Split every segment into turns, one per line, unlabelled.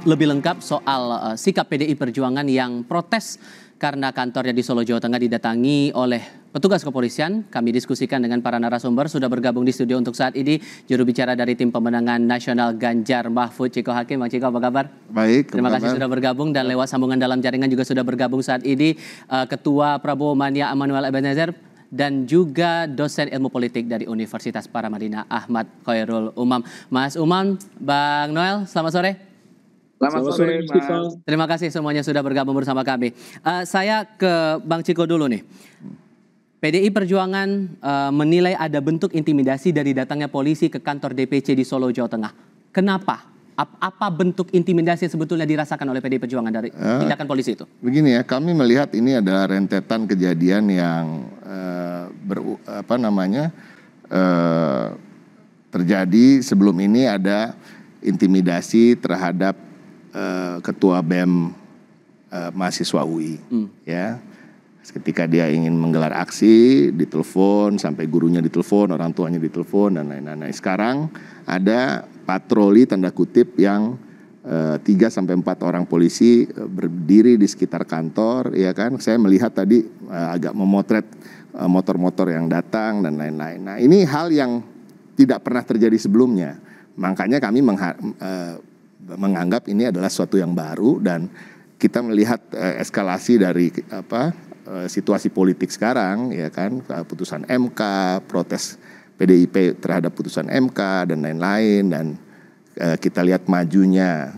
lebih lengkap soal sikap PDI Perjuangan yang protes karena kantornya di Solo, Jawa Tengah didatangi oleh petugas kepolisian. Kami diskusikan dengan para narasumber. Sudah bergabung di studio untuk saat ini juru bicara dari tim pemenangan nasional Ganjar Mahfud, Ciko Hakim. Bang Ciko, apa kabar?
Baik.
Terima kasih sudah bergabung, dan lewat sambungan dalam jaringan juga sudah bergabung saat ini Ketua Prabowo Mania Emmanuel Ebenezer dan juga dosen ilmu politik dari Universitas Paramadina Ahmad Khairul Umam. Mas Umam, Bang Noel, selamat sore.
Selamat sore, Mas.
Terima kasih semuanya sudah bergabung bersama kami. Saya ke Bang Ciko dulu nih. PDI Perjuangan menilai ada bentuk intimidasi dari datangnya polisi ke kantor DPC di Solo, Jawa Tengah. Kenapa? Apa bentuk intimidasi yang sebetulnya dirasakan oleh PDI Perjuangan dari tindakan polisi itu?
Begini ya, kami melihat ini adalah rentetan kejadian yang terjadi. Sebelum ini ada intimidasi terhadap Ketua BEM mahasiswa UI, ya. Ketika dia ingin menggelar aksi, ditelepon, sampai gurunya ditelepon, orang tuanya ditelepon, dan lain-lain. Nah, sekarang ada patroli tanda kutip yang 3-4 orang polisi berdiri di sekitar kantor, ya kan. Saya melihat tadi agak memotret motor-motor yang datang dan lain-lain. Nah, ini hal yang tidak pernah terjadi sebelumnya. Makanya kami menganggap ini adalah sesuatu yang baru, dan kita melihat eskalasi dari situasi politik sekarang, ya kan, putusan MK, protes PDIP terhadap putusan MK dan lain-lain, dan kita lihat majunya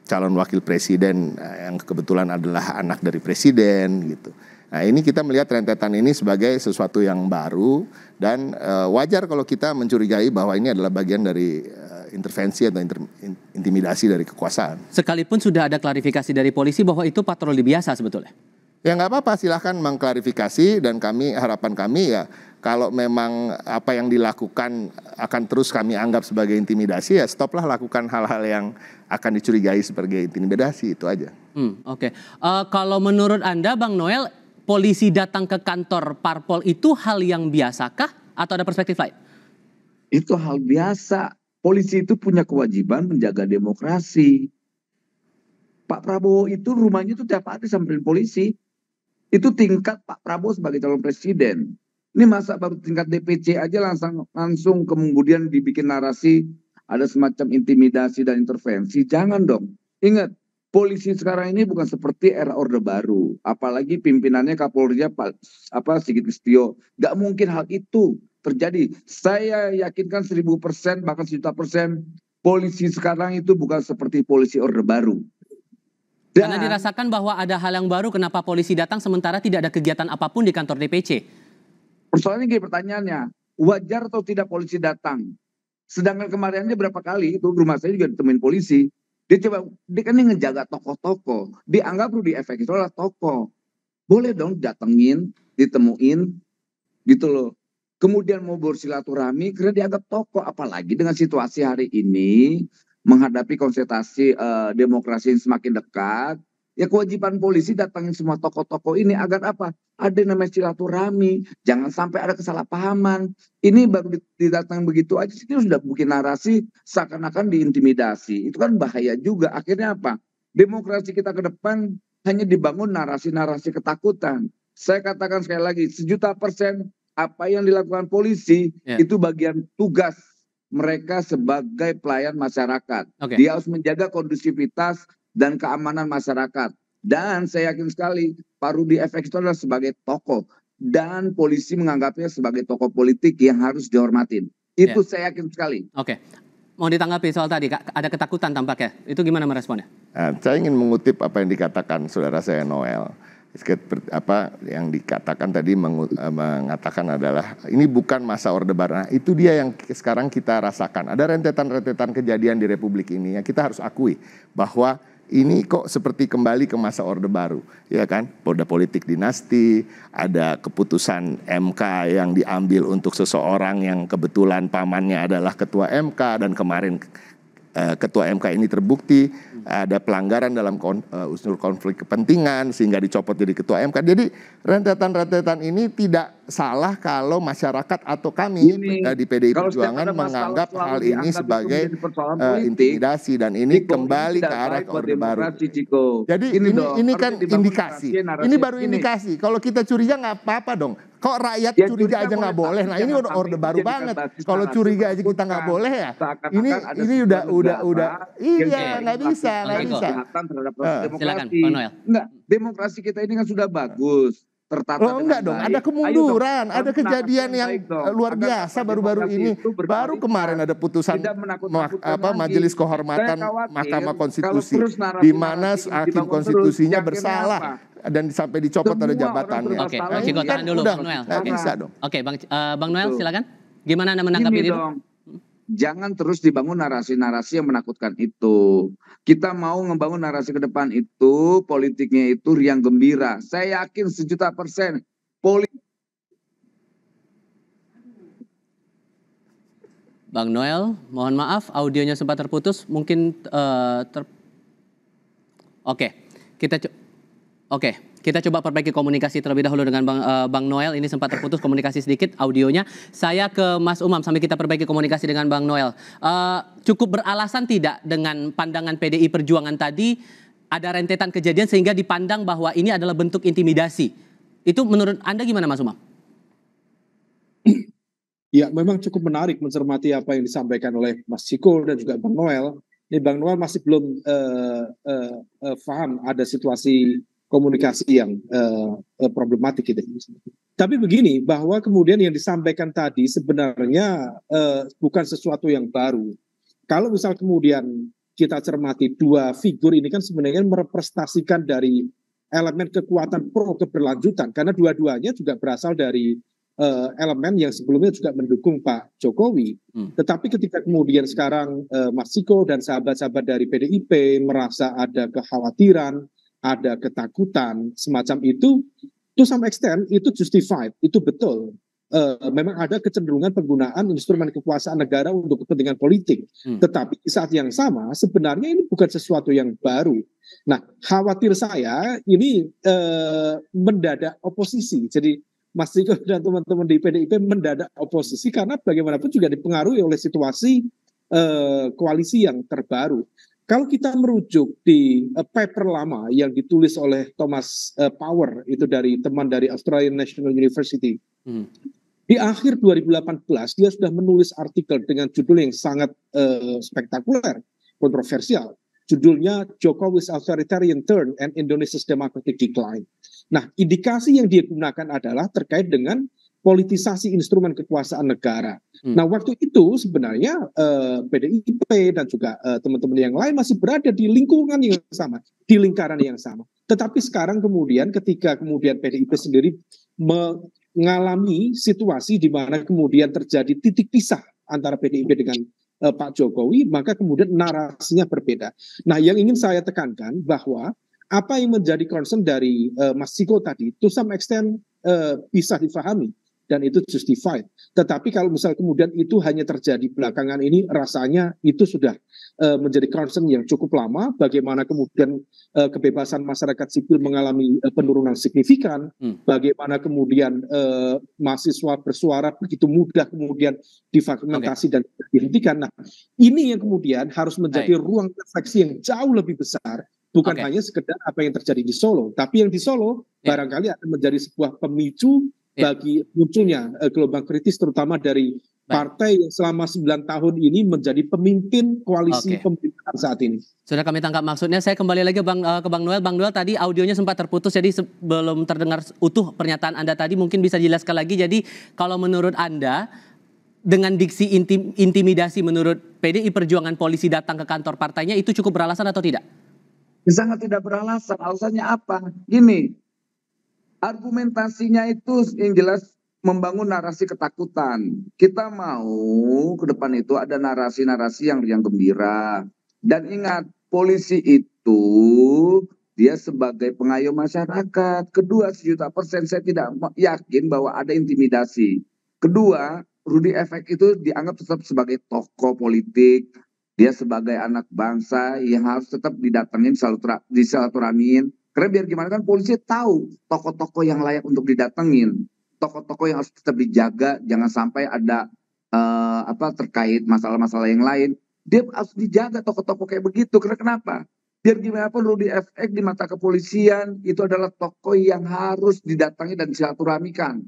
calon wakil presiden yang kebetulan adalah anak dari presiden gitu. Nah, ini kita melihat rentetan ini sebagai sesuatu yang baru, dan wajar kalau kita mencurigai bahwa ini adalah bagian dari intervensi atau intimidasi dari kekuasaan.
Sekalipun sudah ada klarifikasi dari polisi bahwa itu patroli biasa sebetulnya.
Ya nggak apa-apa, silahkan mengklarifikasi, dan harapan kami ya kalau memang apa yang dilakukan akan terus kami anggap sebagai intimidasi, ya stoplah lakukan hal-hal yang akan dicurigai sebagai intimidasi, itu aja.
Oke. Kalau menurut Anda, Bang Noel, polisi datang ke kantor parpol itu hal yang biasakah atau ada perspektif lain?
Itu hal biasa. Polisi itu punya kewajiban menjaga demokrasi. Pak Prabowo itu rumahnya itu tiap hari samperin polisi. Itu tingkat Pak Prabowo sebagai calon presiden. Ini masa baru tingkat DPC aja langsung kemudian dibikin narasi ada semacam intimidasi dan intervensi. Jangan dong. Ingat, polisi sekarang ini bukan seperti era Orde Baru. Apalagi pimpinannya Kapolri Sigit Listio. Gak mungkin hal itu terjadi. Saya yakinkan 1000%, bahkan 1.000.000%, polisi sekarang itu bukan seperti polisi Orde Baru.
Karena dirasakan bahwa ada hal yang baru, kenapa polisi datang sementara tidak ada kegiatan apapun di kantor DPC?
Persoalannya gini pertanyaannya, wajar atau tidak polisi datang? Sedangkan kemarinnya berapa kali itu rumah saya juga ditemuin polisi. Dia kan ini ngejaga tokoh-tokoh. Dianggap perlu diefek itu adalah tokoh. Boleh dong datengin, ditemuin, gitu loh. Kemudian mau bersilaturahmi karena dianggap tokoh. Apalagi dengan situasi hari ini, menghadapi konsentrasi demokrasi yang semakin dekat, ya kewajiban polisi datangin semua tokoh-tokoh ini agar apa? Ada namanya silaturahmi, jangan sampai ada kesalahpahaman. Ini baru didatangin begitu aja, ini sudah bikin narasi seakan-akan diintimidasi. Itu kan bahaya juga. Akhirnya apa? Demokrasi kita ke depan hanya dibangun narasi-narasi ketakutan. Saya katakan sekali lagi, 1.000.000% apa yang dilakukan polisi itu bagian tugas mereka sebagai pelayan masyarakat. Dia harus menjaga kondusivitas dan keamanan masyarakat. Dan saya yakin sekali Pak Rudi FX itu adalah sebagai tokoh. Dan polisi menganggapnya sebagai tokoh politik yang harus dihormatin. Itu saya yakin sekali.
Oke. Mau ditanggapi soal tadi, ada ketakutan tampaknya. Itu gimana meresponnya?
Nah, saya ingin mengutip apa yang dikatakan saudara saya Noel. Apa yang dikatakan tadi mengatakan adalah ini bukan masa Orde Baru. Nah, itu dia yang sekarang kita rasakan. Ada rentetan-rentetan kejadian di Republik ini yang kita harus akui bahwa ini kok seperti kembali ke masa Orde Baru, ya kan? Pada politik dinasti, ada keputusan MK yang diambil untuk seseorang yang kebetulan pamannya adalah ketua MK, dan kemarin Ketua MK ini terbukti ada pelanggaran dalam unsur konflik kepentingan sehingga dicopot jadi Ketua MK. Jadi rentetan-rentetan ini tidak salah kalau masyarakat atau kami di PDI Perjuangan menganggap hal ini sebagai intimidasi dan ini kembali ke arah Orde Baru. Jadi ini kan indikasi. Ini baru indikasi. Kalau kita curiga nggak apa-apa dong. Kok rakyat curiga aja nggak boleh? Nah ini udah Orde Baru banget. Kalau curiga aja kita nggak boleh ya. Ini udah. Iya nggak bisa.
Silakan, Bang Noel.
Enggak, demokrasi kita ini kan sudah bagus. Tertata
enggak dong, ada kemunduran, ada kejadian yang luar biasa baru-baru ini. Baru kemarin ada putusan Majelis Kehormatan Mahkamah Konstitusi di mana hakim konstitusinya bersalah dan sampai dicopot dari jabatannya.
Oke, Bang Ciko tahan dulu, Bang Noel.
Nggak bisa dong.
Oke, Bang Noel silakan. Gimana Anda menanggapi itu?
Jangan terus dibangun narasi-narasi yang menakutkan itu. Kita mau membangun narasi ke depan itu, politiknya itu riang gembira. Saya yakin 1.000.000%.
Bang Noel, mohon maaf audionya sempat terputus. Mungkin kita coba perbaiki komunikasi terlebih dahulu dengan Bang Noel. Ini sempat terputus komunikasi sedikit audionya. Saya ke Mas Umam sambil kita perbaiki komunikasi dengan Bang Noel. Cukup beralasan tidak dengan pandangan PDI Perjuangan tadi ada rentetan kejadian sehingga dipandang bahwa ini adalah bentuk intimidasi. Itu menurut Anda gimana Mas Umam?
Ya memang cukup menarik mencermati apa yang disampaikan oleh Mas Ciko dan juga Bang Noel. Ini Bang Noel masih belum paham ada situasi komunikasi yang problematik gitu. Tapi begini, bahwa kemudian yang disampaikan tadi sebenarnya bukan sesuatu yang baru. Kalau misal kemudian kita cermati dua figur ini kan sebenarnya merepresentasikan dari elemen kekuatan pro keberlanjutan, karena dua-duanya juga berasal dari elemen yang sebelumnya juga mendukung Pak Jokowi. Tetapi ketika kemudian sekarang Mas Ciko dan sahabat-sahabat dari PDIP merasa ada kekhawatiran, ada ketakutan semacam itu, to some extent itu justified, itu betul. Memang ada kecenderungan penggunaan instrumen kekuasaan negara untuk kepentingan politik. Tetapi di saat yang sama sebenarnya ini bukan sesuatu yang baru. Nah, khawatir saya ini mendadak oposisi. Jadi Mas Ciko dan teman-teman di PDIP mendadak oposisi karena bagaimanapun juga dipengaruhi oleh situasi koalisi yang terbaru. Kalau kita merujuk di paper lama yang ditulis oleh Thomas Power, itu dari teman dari Australian National University, di akhir 2018 dia sudah menulis artikel dengan judul yang sangat spektakuler, kontroversial. Judulnya Jokowi's Authoritarian Turn and Indonesia's Democratic Decline. Nah, indikasi yang dia gunakan adalah terkait dengan politisasi instrumen kekuasaan negara. Nah, waktu itu sebenarnya PDIP dan juga teman-teman yang lain masih berada di lingkungan yang sama, di lingkaran yang sama. Tetapi sekarang kemudian ketika kemudian PDIP sendiri mengalami situasi di mana kemudian terjadi titik pisah antara PDIP dengan Pak Jokowi, maka kemudian narasinya berbeda. Nah, yang ingin saya tekankan bahwa apa yang menjadi concern dari Mas Ciko tadi, to some extent bisa difahami dan itu justified. Tetapi kalau misal kemudian itu hanya terjadi belakangan ini, rasanya itu sudah menjadi concern yang cukup lama. Bagaimana kemudian kebebasan masyarakat sipil mengalami penurunan signifikan, bagaimana kemudian mahasiswa bersuara begitu mudah kemudian difragmentasi dan dihentikan. Nah, ini yang kemudian harus menjadi ruang refleksi yang jauh lebih besar. Bukan hanya sekedar apa yang terjadi di Solo, tapi yang di Solo barangkali akan menjadi sebuah pemicu bagi munculnya gelombang kritis terutama dari partai yang selama 9 tahun ini menjadi pemimpin koalisi pemerintahan saat ini.
Sudah kami tangkap maksudnya. Saya kembali lagi ke Bang Noel. Bang Noel tadi audionya sempat terputus, jadi belum terdengar utuh pernyataan Anda tadi. Mungkin bisa dijelaskan lagi. Jadi kalau menurut Anda dengan diksi intimidasi menurut PDI Perjuangan polisi datang ke kantor partainya itu cukup beralasan atau tidak?
Sangat tidak beralasan. Alasannya apa? Gini, argumentasinya itu yang jelas membangun narasi ketakutan. Kita mau ke depan itu ada narasi-narasi yang gembira. Dan ingat, polisi itu dia sebagai pengayom masyarakat. Kedua, 1.000.000% saya tidak yakin bahwa ada intimidasi. Kedua, Rudy Efek itu dianggap tetap sebagai tokoh politik. Dia sebagai anak bangsa yang harus tetap didatengin, disilaturahmiin. Karena biar gimana kan polisi tahu tokoh-tokoh yang layak untuk didatengin. Tokoh-tokoh yang harus tetap dijaga, jangan sampai ada terkait masalah-masalah yang lain. Dia harus dijaga tokoh-tokoh kayak begitu. Karena kenapa? Biar gimana pun Rudy FX di mata kepolisian itu adalah tokoh yang harus didatangi dan disilaturahmikan.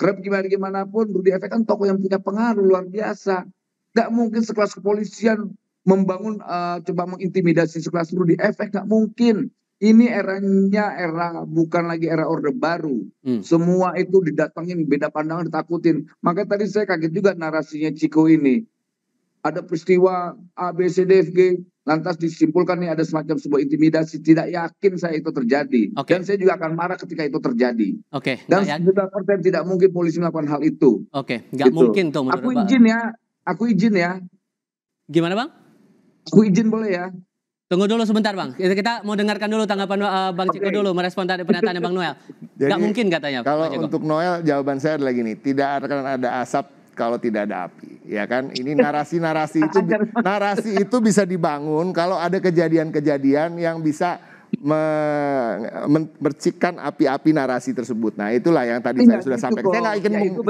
Karena gimana pun Rudy FX kan tokoh yang punya pengaruh luar biasa. Gak mungkin sekelas kepolisian membangun coba mengintimidasi sekelas Rudy FX, gak mungkin. Ini eranya bukan lagi era Orde Baru. Semua itu didatengin, beda pandangan, ditakutin. Makanya tadi saya kaget juga narasinya Ciko ini. Ada peristiwa A, B, C, D, F, G, lantas disimpulkan nih ada semacam sebuah intimidasi. Tidak yakin saya itu terjadi. Dan saya juga akan marah ketika itu terjadi. Dan 90% tidak mungkin polisi melakukan hal itu.
Nggak mungkin tuh menurut
Aku izin ya.
Gimana Bang?
Aku izin boleh ya.
Tunggu dulu sebentar Bang, kita mau dengarkan dulu tanggapan Bang Ciko dulu merespon tadi pernyataannya Bang Noel. Nggak mungkin katanya.
Kalau untuk Noel jawaban saya adalah gini, tidak akan ada asap kalau tidak ada api, ya kan? Ini narasi itu bisa dibangun kalau ada kejadian-kejadian yang bisa mercikan api-api narasi tersebut. Nah itulah yang tadi saya sudah sampaikan.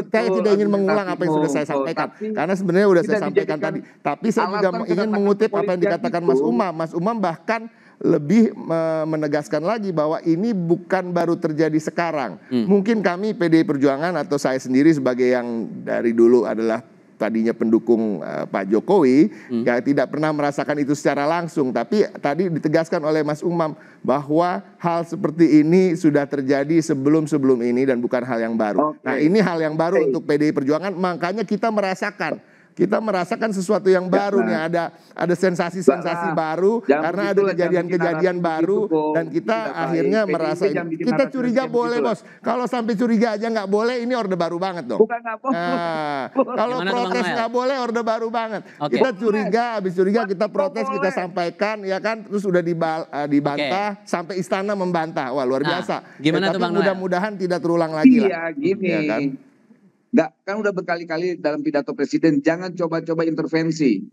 Saya tidak ingin mengulang apa yang sudah saya sampaikan, karena sebenarnya sudah saya sampaikan tadi. Tapi saya juga ingin mengutip apa yang dikatakan Mas Umam. Mas Umam bahkan lebih menegaskan lagi bahwa ini bukan baru terjadi sekarang. Mungkin kami PDI Perjuangan atau saya sendiri sebagai yang dari dulu adalah tadinya pendukung Pak Jokowi, ya tidak pernah merasakan itu secara langsung. Tapi tadi ditegaskan oleh Mas Umam bahwa hal seperti ini sudah terjadi sebelum ini dan bukan hal yang baru. Nah ini hal yang baru untuk PDI Perjuangan, makanya kita merasakan sesuatu yang baru nih, ada sensasi-sensasi baru karena ada kejadian-kejadian baru dan kita akhirnya merasa kita curiga boleh bos, kalau sampai curiga aja nggak boleh, ini orde baru banget dong. Kalau protes nggak boleh, orde baru banget. Kita curiga, habis curiga kita protes, kita sampaikan ya kan, terus udah dibantah sampai istana membantah, wah luar biasa.
Gimana tuh Bang Noel?
Mudah-mudahan tidak terulang lagi lah.
Iya gini. Ya kan? Nggak, kan udah berkali-kali dalam pidato presiden, jangan coba-coba intervensi.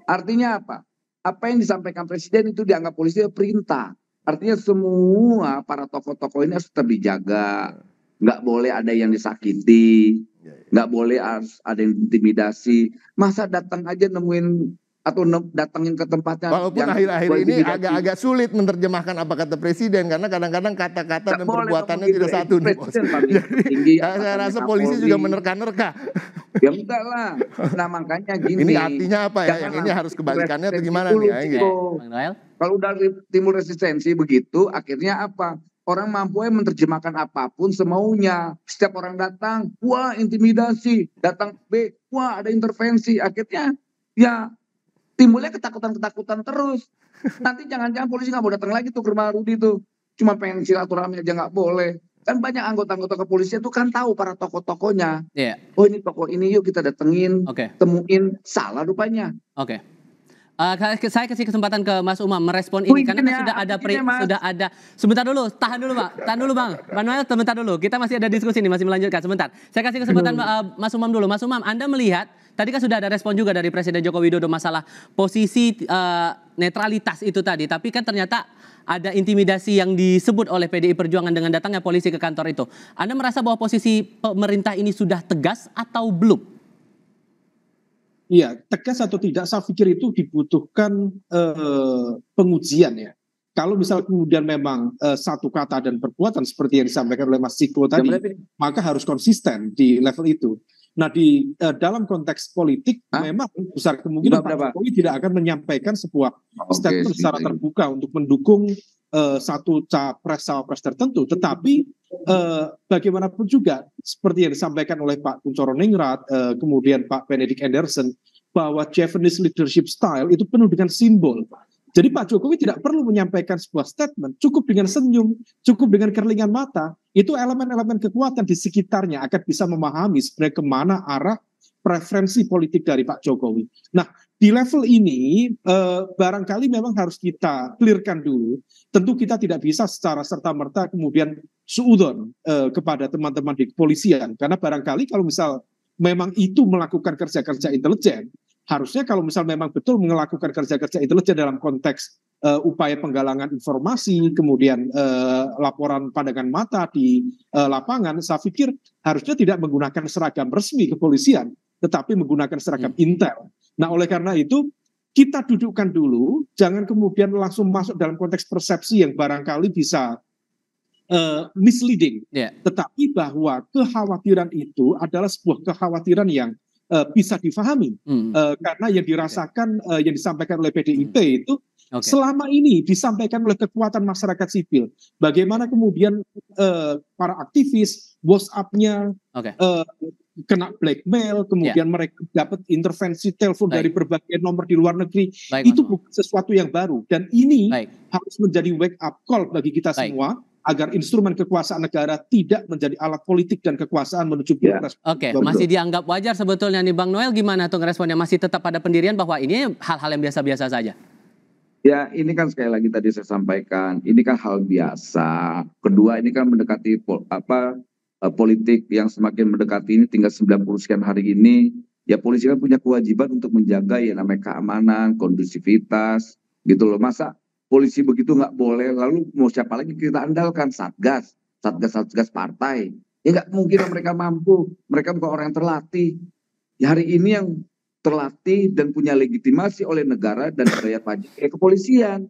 Artinya apa? Apa yang disampaikan presiden itu dianggap polisi perintah. Artinya semua para tokoh-tokoh ini harus tetap dijaga. Nggak boleh ada yang disakiti. Nggak boleh ada yang intimidasi. Masa datang aja nemuin atau datangin ke tempatnya.
Walaupun akhir-akhir ini agak sulit menerjemahkan apa kata presiden, karena kadang-kadang kata-kata dan perbuatannya tidak satu. Jadi saya rasa polisi juga menerka-nerka.
Ya enggak lah. Nah makanya gini.
Ini artinya apa ya? Yang ini harus kebalikannya atau gimana nih?
Kalau udah timbul resistensi begitu, akhirnya apa? Orang mampu menerjemahkan apapun semaunya. Setiap orang datang, wah intimidasi. Datang B, wah ada intervensi. Akhirnya ya timbulnya ketakutan-ketakutan terus. Nanti jangan-jangan polisi nggak mau datang lagi tuh ke rumah Rudy tuh. Cuma pengen silaturahmi aja nggak boleh. Kan banyak anggota-anggota kepolisian tuh kan tahu para tokoh-tokohnya. Oh ini tokoh ini yuk kita datengin, temuin, salah rupanya.
Saya kasih kesempatan ke Mas Umam merespon ini karena sudah ada. Sebentar dulu, tahan dulu Bang. Noel, sebentar dulu. Kita masih ada diskusi nih, masih melanjutkan sebentar. Saya kasih kesempatan Mas Umam dulu. Mas Umam, Anda melihat tadi kan sudah ada respon juga dari Presiden Joko Widodo masalah posisi netralitas itu tadi, tapi kan ternyata ada intimidasi yang disebut oleh PDI Perjuangan dengan datangnya polisi ke kantor itu. Anda merasa bahwa posisi pemerintah ini sudah tegas atau belum?
Iya, tegas atau tidak, saya pikir itu dibutuhkan pengujian ya. Kalau misal kemudian memang satu kata dan perbuatan seperti yang disampaikan oleh Mas Ciko tadi, maka harus konsisten di level itu. Nah di dalam konteks politik memang besar kemungkinan Pak Jokowi tidak akan menyampaikan sebuah statement secara terbuka untuk mendukung satu capres-cawapres tertentu. Tetapi bagaimanapun juga seperti yang disampaikan oleh Pak Kunchoro Ningrat, kemudian Pak Benedict Anderson, bahwa Japanese leadership style itu penuh dengan simbol. Jadi Pak Jokowi tidak perlu menyampaikan sebuah statement, cukup dengan senyum, cukup dengan kerlingan mata, itu elemen-elemen kekuatan di sekitarnya akan bisa memahami sebenarnya kemana arah preferensi politik dari Pak Jokowi. Nah, di level ini barangkali memang harus kita clearkan dulu. Tentu kita tidak bisa secara serta-merta kemudian suudon kepada teman-teman di kepolisian, karena barangkali kalau misal memang itu melakukan kerja-kerja intelijen, harusnya kalau misal memang betul melakukan kerja-kerja intelijen dalam konteks upaya penggalangan informasi, kemudian laporan pandangan mata di lapangan, saya pikir harusnya tidak menggunakan seragam resmi kepolisian, tetapi menggunakan seragam intel. Nah, oleh karena itu kita dudukkan dulu, jangan kemudian langsung masuk dalam konteks persepsi yang barangkali bisa misleading. Tetapi bahwa kekhawatiran itu adalah sebuah kekhawatiran yang bisa difahami, karena yang dirasakan, yang disampaikan oleh PDIP itu selama ini disampaikan oleh kekuatan masyarakat sipil. Bagaimana kemudian para aktivis, WhatsApp-nya kena blackmail, kemudian mereka dapat intervensi telepon dari berbagai nomor di luar negeri. Itu bukan sesuatu yang baru. Dan ini harus menjadi wake up call bagi kita semua, agar instrumen kekuasaan negara tidak menjadi alat politik dan kekuasaan menuju pilpres.
Masih dianggap wajar sebetulnya nih Bang Noel, gimana tuh responnya? Masih tetap pada pendirian bahwa ini hal-hal yang biasa-biasa saja?
Ya, ini kan sekali lagi tadi saya sampaikan, ini kan hal biasa. Kedua, ini kan mendekati politik yang semakin mendekati ini, tinggal 90 sekian hari ini, ya polisi kan punya kewajiban untuk menjaga ya namanya keamanan, kondusivitas, gitu loh. Masa polisi begitu nggak boleh, lalu mau siapa lagi kita andalkan? Satgas partai. Ya nggak mungkin mereka mampu, mereka bukan orang yang terlatih. Ya hari ini yang terlatih dan punya legitimasi oleh negara dan bayar pajak kepolisian.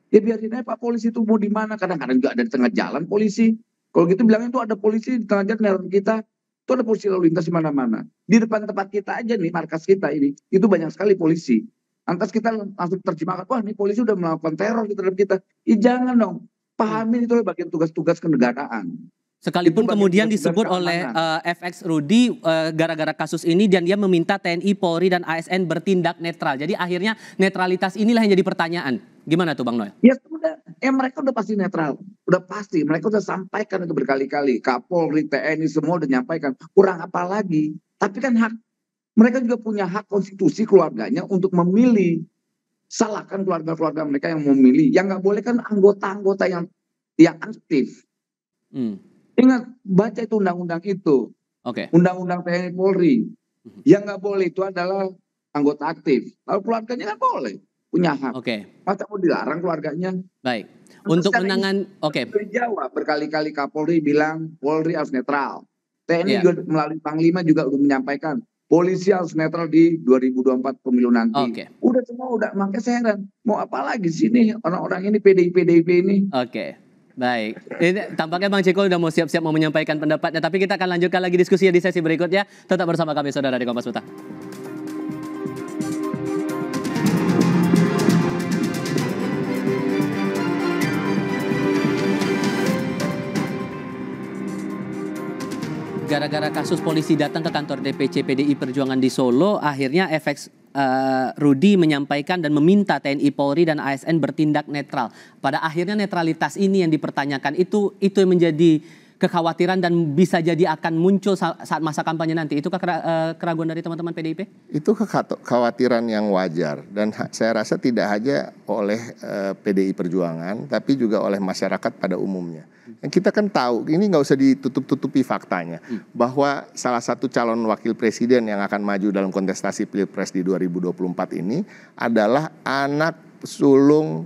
Ya biarin aja Pak polisi itu mau di mana, kadang-kadang juga ada di tengah jalan polisi. Kalau gitu bilangnya itu ada polisi di tengah jalan neror kita, itu ada polisi lalu lintas di mana-mana. Di depan tempat kita aja nih, markas kita ini, itu banyak sekali polisi. Lantas kita langsung terjemahkan, wah ini polisi udah melakukan teror terhadap kita. Ya jangan dong, pahamin itu bagian tugas-tugas kenegaraan.
Sekalipun kemudian disebut oleh FX Rudy gara-gara kasus ini dan dia meminta TNI, Polri dan ASN bertindak netral. Jadi akhirnya netralitas inilah yang jadi pertanyaan. Gimana tuh Bang Noel?
Ya sudah, mereka udah pasti netral. Udah pasti, mereka udah sampaikan itu berkali-kali. Kapolri, TNI semua udah nyampaikan. Kurang apa lagi? Tapi kan mereka juga punya hak konstitusi keluarganya untuk memilih. Salahkan keluarga-keluarga mereka yang memilih. Yang nggak boleh kan anggota-anggota yang aktif. Ingat, baca itu undang-undang itu. Undang-undang TNI Polri. Yang nggak boleh itu adalah anggota aktif. Lalu keluarganya nggak boleh. Punya hak. Masa mau dilarang keluarganya?
Baik. Untuk menangan,
Dari Jawa berkali-kali Kapolri bilang Polri harus netral. TNI juga melalui Panglima juga udah menyampaikan polisi harus netral di 2024 pemilu nanti. Udah semua udah, makanya saya heran. Mau apa lagi sini orang-orang ini PDIP ini?
Baik. Ini tampaknya Bang Ciko udah mau siap-siap mau menyampaikan pendapatnya, tapi kita akan lanjutkan lagi diskusinya di sesi berikutnya. Tetap bersama kami saudara di Kompas Petang. Gara-gara kasus polisi datang ke kantor DPC PDI Perjuangan di Solo, akhirnya FX Rudy menyampaikan dan meminta TNI, Polri dan ASN bertindak netral. Pada akhirnya netralitas ini yang dipertanyakan, itu yang menjadi kekhawatiran dan bisa jadi akan muncul saat masa kampanye nanti. Itukah keraguan dari teman-teman PDIP? Itu
kekhawatiran yang wajar dan saya rasa tidak hanya oleh PDI Perjuangan tapi juga oleh masyarakat pada umumnya. Dan kita kan tahu, ini nggak usah ditutup-tutupi faktanya, bahwa salah satu calon wakil presiden yang akan maju dalam kontestasi Pilpres di 2024 ini adalah anak sulung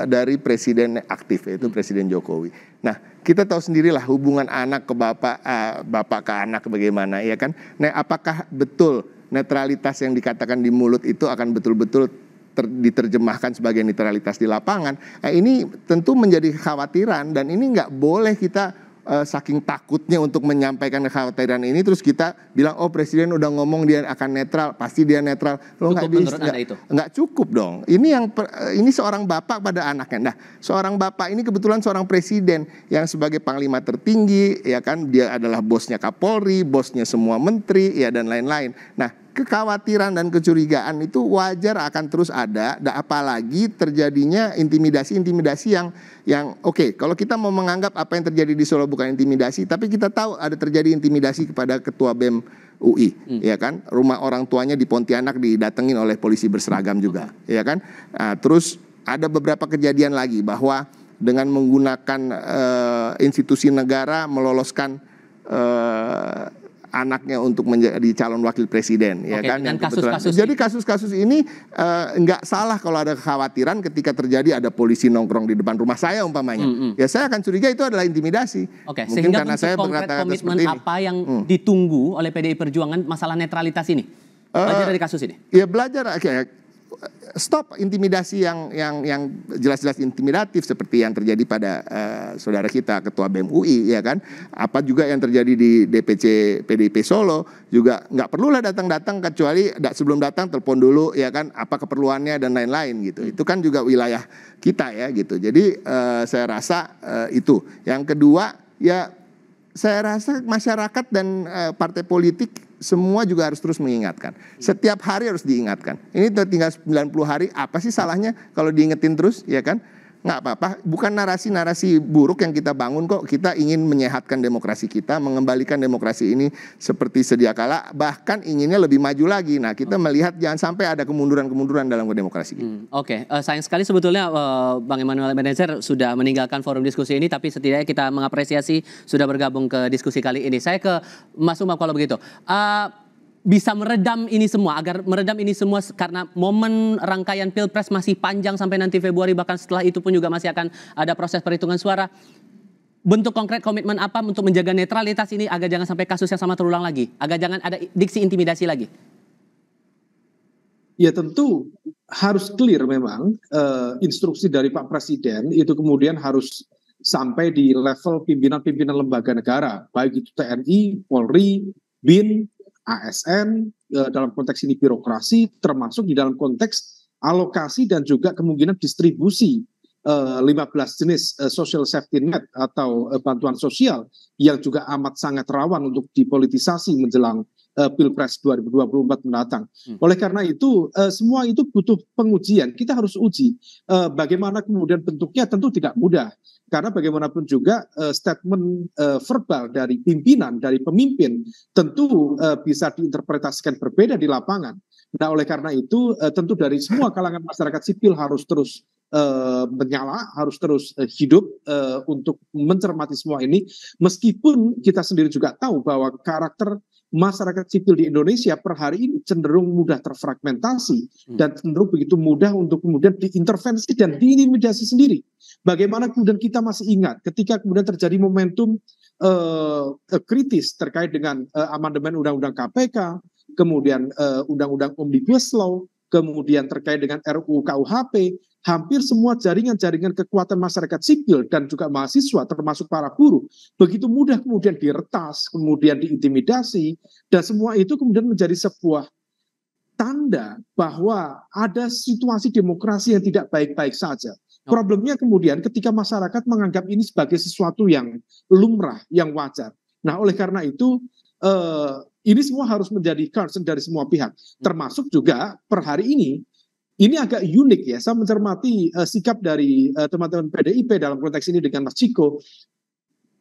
dari presiden aktif, yaitu Presiden Jokowi. Nah, kita tahu sendirilah hubungan anak ke bapak ke anak bagaimana, ya kan? Nah, apakah betul netralitas yang dikatakan di mulut itu akan betul-betul diterjemahkan sebagai netralitas di lapangan? Nah, ini tentu menjadi kekhawatiran dan ini nggak boleh kita saking takutnya untuk menyampaikan kekhawatiran ini terus kita bilang oh presiden udah ngomong dia akan netral, pasti dia netral. Lo nggak bisa, nggak cukup dong. Ini seorang bapak pada anaknya. Nah, seorang bapak ini kebetulan seorang presiden yang sebagai panglima tertinggi, ya kan, dia adalah bosnya Kapolri, bosnya semua menteri, ya dan lain-lain. Nah, kekhawatiran dan kecurigaan itu wajar akan terus ada, apalagi terjadinya intimidasi yang oke, kalau kita mau menganggap apa yang terjadi di Solo bukan intimidasi, tapi kita tahu ada terjadi intimidasi kepada ketua BEM UI, ya kan, rumah orang tuanya di Pontianak didatengin oleh polisi berseragam juga, ya kan. Nah, terus ada beberapa kejadian lagi bahwa dengan menggunakan institusi negara meloloskan anaknya untuk menjadi calon wakil presiden, ya kan?
Dan
Yang kebetulan.
kasus-kasus
Jadi kasus-kasus ini nggak salah kalau ada kekhawatiran ketika terjadi ada polisi nongkrong di depan rumah saya umpamanya. Ya saya akan curiga itu adalah intimidasi.
Oke,
Mungkin
sehingga
karena
bentuk
saya
konkret
berkata-kata
komitmen
seperti ini.
apa yang ditunggu oleh PDI Perjuangan masalah netralitas ini? Belajar dari kasus ini.
Ya belajar, stop intimidasi yang jelas-jelas intimidatif seperti yang terjadi pada saudara kita ketua BEM UI, ya kan? Apa juga yang terjadi di DPC PDIP Solo juga nggak perlulah datang-datang, kecuali sebelum datang telepon dulu, ya kan? Apa keperluannya dan lain-lain gitu. Itu kan juga wilayah kita ya gitu. Jadi saya rasa itu. Yang kedua ya saya rasa masyarakat dan partai politik semua juga harus terus mengingatkan. Setiap hari harus diingatkan. Ini tinggal 90 hari, apa sih salahnya kalau diingetin terus, ya kan? Nggak apa-apa, bukan narasi-narasi buruk yang kita bangun kok. Kita ingin menyehatkan demokrasi kita, mengembalikan demokrasi ini seperti sedia kala, bahkan inginnya lebih maju lagi. Nah, kita melihat jangan sampai ada kemunduran-kemunduran dalam demokrasi kita.
Oke, sayang sekali sebetulnya Bang Emmanuel Ebenezer sudah meninggalkan forum diskusi ini, tapi setidaknya kita mengapresiasi sudah bergabung ke diskusi kali ini. Saya ke Mas Umam kalau begitu. Bisa meredam ini semua, agar meredam ini semua karena momen rangkaian Pilpres masih panjang sampai nanti Februari, bahkan setelah itu pun juga masih akan ada proses perhitungan suara. Bentuk konkret komitmen apa untuk menjaga netralitas ini agar jangan sampai kasus yang sama terulang lagi, agar jangan ada diksi intimidasi lagi?
Ya tentu harus clear memang instruksi dari Pak Presiden itu kemudian harus sampai di level pimpinan-pimpinan lembaga negara, baik itu TNI, Polri, BIN, ASN, dalam konteks ini birokrasi, termasuk di dalam konteks alokasi dan juga kemungkinan distribusi 15 jenis social safety net atau bantuan sosial yang juga amat sangat rawan untuk dipolitisasi menjelang Pilpres 2024 mendatang. Oleh karena itu, semua itu butuh pengujian. Kita harus uji bagaimana kemudian bentuknya, tentu tidak mudah. Karena bagaimanapun juga statement verbal dari pimpinan, dari pemimpin, tentu bisa diinterpretasikan berbeda di lapangan. Nah, oleh karena itu, tentu dari semua kalangan masyarakat sipil harus terus menyala, harus terus hidup untuk mencermati semua ini. Meskipun kita sendiri juga tahu bahwa karakter masyarakat sipil di Indonesia per hari ini cenderung mudah terfragmentasi dan cenderung begitu mudah untuk kemudian diintervensi dan diintimidasi sendiri. Bagaimana kemudian kita masih ingat ketika kemudian terjadi momentum kritis terkait dengan amandemen Undang-Undang KPK, kemudian Undang-Undang Omnibus Law, kemudian terkait dengan RUU KUHP, hampir semua jaringan-jaringan kekuatan masyarakat sipil dan juga mahasiswa termasuk para buruh begitu mudah kemudian diretas, kemudian diintimidasi, dan semua itu kemudian menjadi sebuah tanda bahwa ada situasi demokrasi yang tidak baik-baik saja. Problemnya kemudian ketika masyarakat menganggap ini sebagai sesuatu yang lumrah, yang wajar. Nah, oleh karena itu ini semua harus menjadi concern dari semua pihak, termasuk juga per hari ini agak unik ya, saya mencermati sikap dari teman-teman PDIP dalam konteks ini dengan Mas Ciko.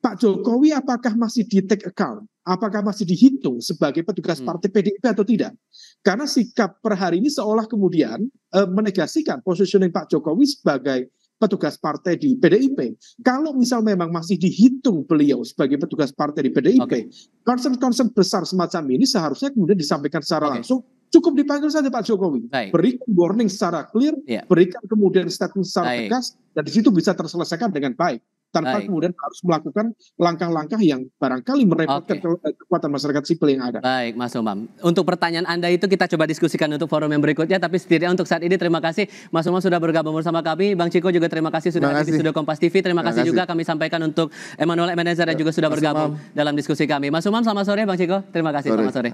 Pak Jokowi apakah masih di take account? Apakah masih dihitung sebagai petugas partai PDIP atau tidak? Karena sikap per hari ini seolah kemudian menegasikan positioning Pak Jokowi sebagai petugas partai di PDIP. Kalau misal memang masih dihitung beliau sebagai petugas partai di PDIP, concern-concern besar semacam ini seharusnya kemudian disampaikan secara langsung. Cukup dipanggil saja Pak Jokowi, berikan warning secara clear, berikan kemudian statement secara tegas, dan di situ bisa terselesaikan dengan baik. Tanpa kemudian harus melakukan langkah-langkah yang barangkali merepotkan kekuatan masyarakat sipil yang ada.
Baik, Mas Umam. Untuk pertanyaan Anda itu kita coba diskusikan untuk forum yang berikutnya, tapi setidaknya untuk saat ini terima kasih Mas Umam sudah bergabung bersama kami. Bang Ciko juga terima kasih sudah hadir di Studio Kompas TV. Terima kasih juga kami sampaikan untuk Emmanuel Ebenezer yang juga sudah bergabung dalam diskusi kami. Mas Umam, selamat sore. Bang Ciko, terima kasih. Selamat sore.